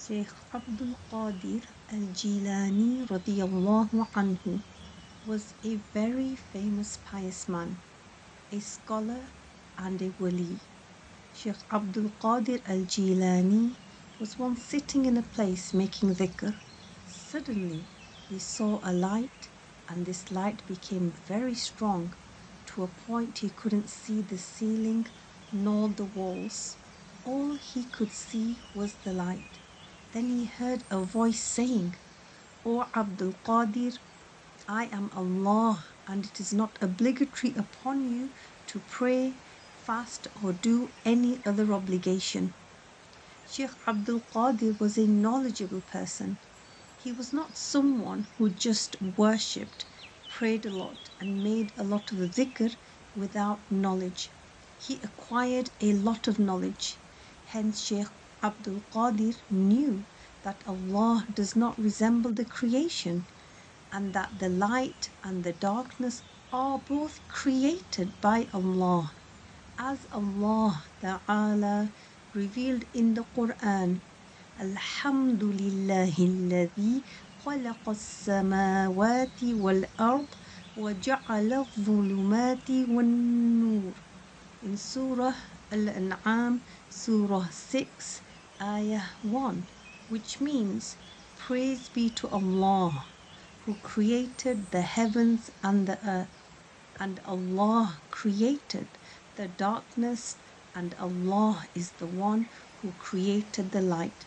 Shaykh Abdul Qaadir al-Jilani radiyallahu anhu was a very famous pious man, a scholar and a wali. Shaykh Abdul Qaadir al-Jilani was once sitting in a place making dhikr. Suddenly he saw a light, and this light became very strong to a point he couldn't see the ceiling nor the walls. All he could see was the light. Then he heard a voice saying, "O Abdul Qadir, I am Allah, and it is not obligatory upon you to pray, fast, or do any other obligation." Shaykh Abdul Qadir was a knowledgeable person. He was not someone who just worshipped, prayed a lot, and made a lot of dhikr without knowledge. He acquired a lot of knowledge. Hence, Shaykh Abdul Qadir knew that Allah does not resemble the creation, and that the light and the darkness are both created by Allah. As Allah Ta'ala revealed in the Quran, Alhamdulillahi alladhi khalaqa as-samawati wal-ard wa ja'ala adh-dhulumati wan-nur. In Surah Al-An'am, Surah 6, Ayah 1, which means, "Praise be to Allah, who created the heavens and the earth, and Allah created the darkness, and Allah is the one who created the light."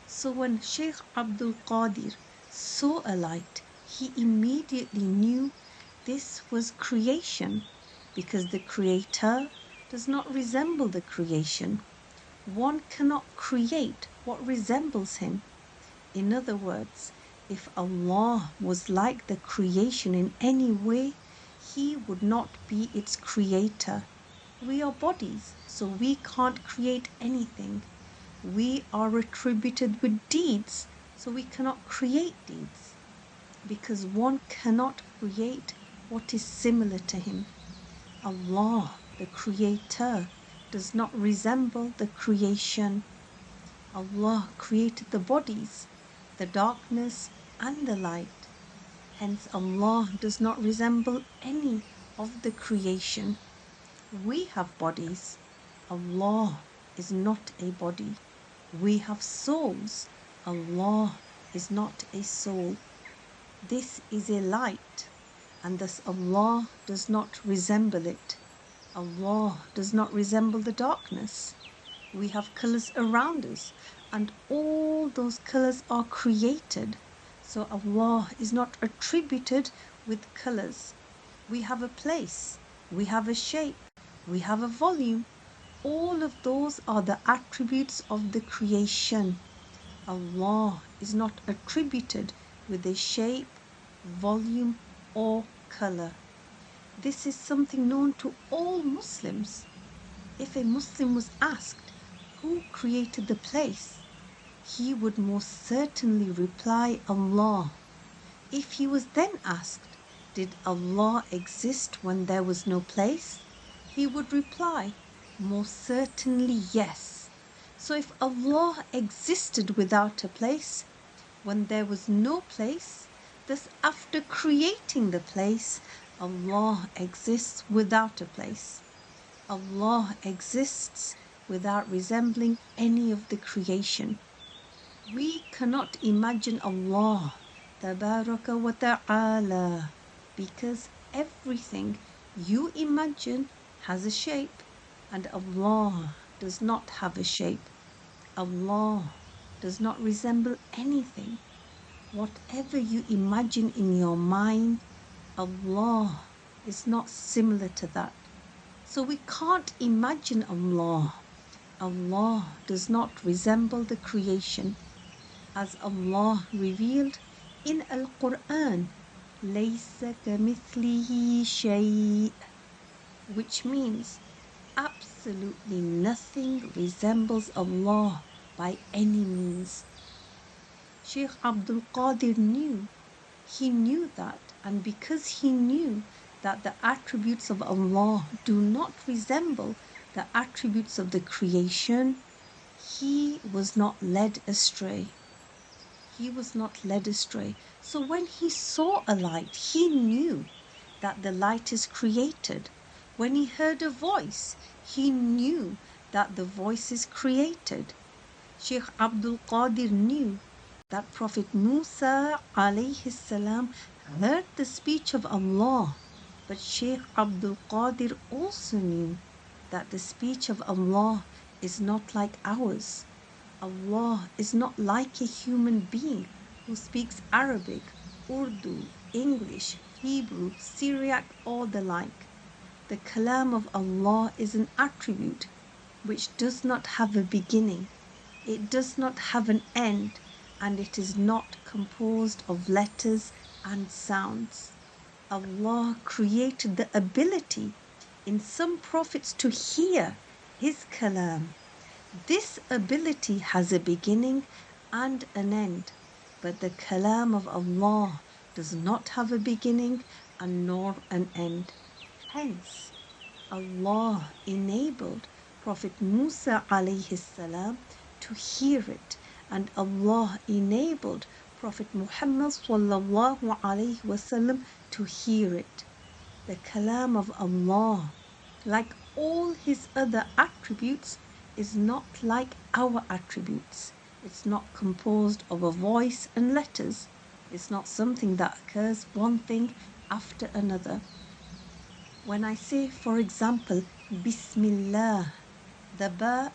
So when Shaykh Abdul Qadir saw a light, he immediately knew this was creation, because the creator does not resemble the creation. One cannot create what resembles him. In other words, if Allah was like the creation in any way, he would not be its creator. We are bodies, so we can't create anything. We are attributed with deeds, so we cannot create deeds, because one cannot create what is similar to him. Allah, the creator, does not resemble the creation. Allah created the bodies, the darkness, and the light. Hence, Allah does not resemble any of the creation. We have bodies. Allah is not a body. We have souls. Allah is not a soul. This is a light, and thus Allah does not resemble it. Allah does not resemble the darkness. We have colors around us, and all those colors are created. So Allah is not attributed with colors. We have a place, we have a shape, we have a volume. All of those are the attributes of the creation. Allah is not attributed with a shape, volume, or color. This is something known to all Muslims. If a Muslim was asked who created the place, he would most certainly reply Allah. If he was then asked, did Allah exist when there was no place, he would reply, most certainly yes. So if Allah existed without a place, when there was no place, thus after creating the place, Allah exists without a place. Allah exists without resembling any of the creation. We cannot imagine Allah Tabaraka wa Ta'ala, because everything you imagine has a shape, and Allah does not have a shape. Allah does not resemble anything. Whatever you imagine in your mind, Allah is not similar to that. So we can't imagine Allah. Allah does not resemble the creation. As Allah revealed in Al-Quran, "Laysa kamithlihi shay'," which means absolutely nothing resembles Allah by any means. Shaykh Abdul Qaadir knew. He knew that, and because he knew that the attributes of Allah do not resemble the attributes of the creation, He was not led astray. He was not led astray. So when he saw a light, he knew that the light is created. When he heard a voice, he knew that the voice is created. Shaykh Abdul Qaadir knew that Prophet Musa alayhi salam heard the speech of Allah, but Shaykh Abdul Qaadir also knew that the speech of Allah is not like ours. Allah is not like a human being who speaks Arabic, Urdu, English, Hebrew, Syriac, or the like. The Kalam of Allah is an attribute which does not have a beginning, it does not have an end, and it is not composed of letters and sounds. Allah created the ability in some prophets to hear His Kalam. This ability has a beginning and an end, but the Kalam of Allah does not have a beginning and nor an end. Hence, Allah enabled Prophet Musa alayhi salam to hear it, and Allah enabled Prophet Muhammad sallallahu alayhi wasallam to hear it. The Kalam of Allah, like all His other attributes, is not like our attributes. It's not composed of a voice and letters. It's not something that occurs one thing after another. When I say, for example, Bismillah, the ba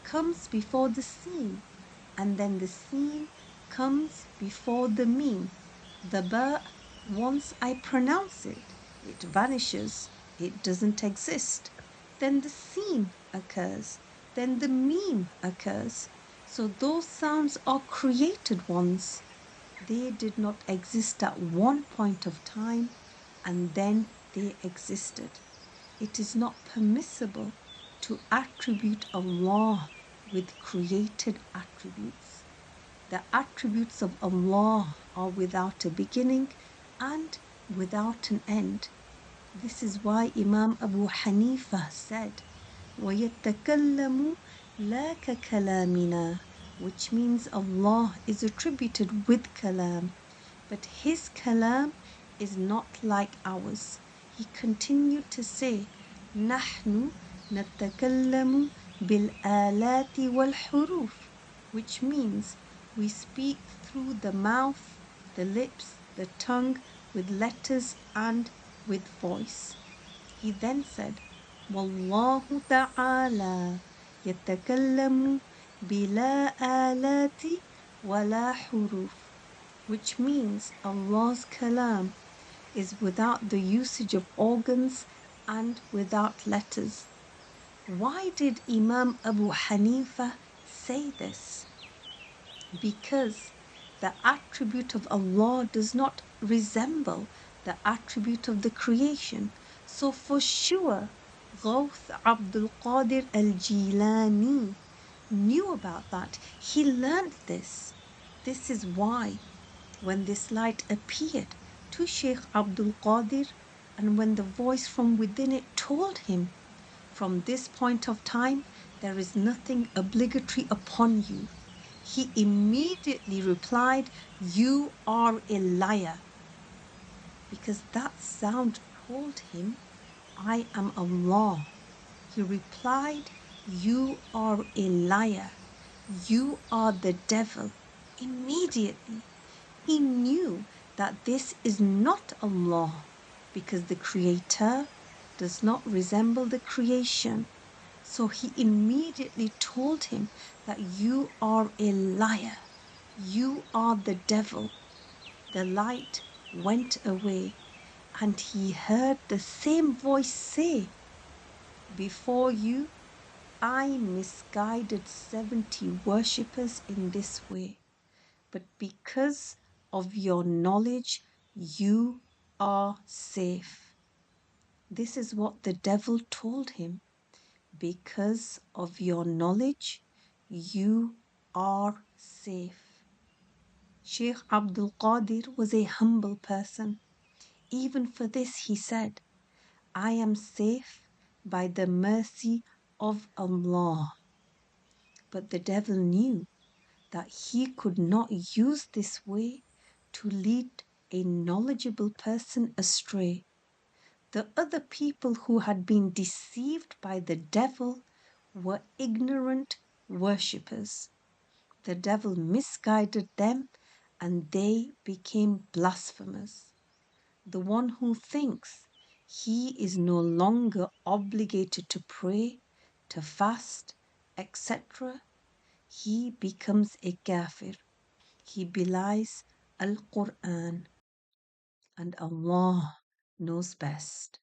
comes before the sin, and then the sin comes before the meme. The ba, once I pronounce it, it vanishes, it doesn't exist. Then the sin occurs, then the meme occurs. So those sounds are created ones. They did not exist at one point of time, and then they existed. It is not permissible to attribute Allah with created attributes. The attributes of Allah are without a beginning and without an end. This is why Imam Abu Hanifa said, وَيَتَّكَلَّمُ لَا كَكَلَامِنَا, which means Allah is attributed with kalam, but His kalam is not like ours. He continued to say, نحن نتكلم بالآلات والحروف, which means we speak through the mouth, the lips, the tongue, with letters and with voice. He then said, والله تعالى يتكلم بلا آلات ولا حروف, which means Allah's kalam is without the usage of organs and without letters. Why did Imam Abu Hanifa say this? Because the attribute of Allah does not resemble the attribute of the creation. So for sure, Shaykh Abdul Qaadir al-Jilani knew about that. He learned this. This is why when this light appeared to Shaykh Abdul Qaadir, and when the voice from within it told him, from this point of time, there is nothing obligatory upon you, he immediately replied, you are a liar. Because that sound told him, I am Allah. He replied, you are a liar. You are the devil. Immediately, he knew that this is not Allah, because the Creator does not resemble the creation. So he immediately told him that you are a liar. You are the devil. The light went away, and he heard the same voice say, before you, I misguided 70 worshippers in this way, but because of your knowledge, you are safe. This is what the devil told him. Because of your knowledge, you are safe. Shaykh Abdul Qaadir was a humble person. Even for this he said, I am safe by the mercy of Allah. But the devil knew that he could not use this way to lead a knowledgeable person astray. The other people who had been deceived by the devil were ignorant worshippers. The devil misguided them and they became blasphemers. The one who thinks he is no longer obligated to pray, to fast, etc., he becomes a kafir. He belies Al Quran, and Allah knows best.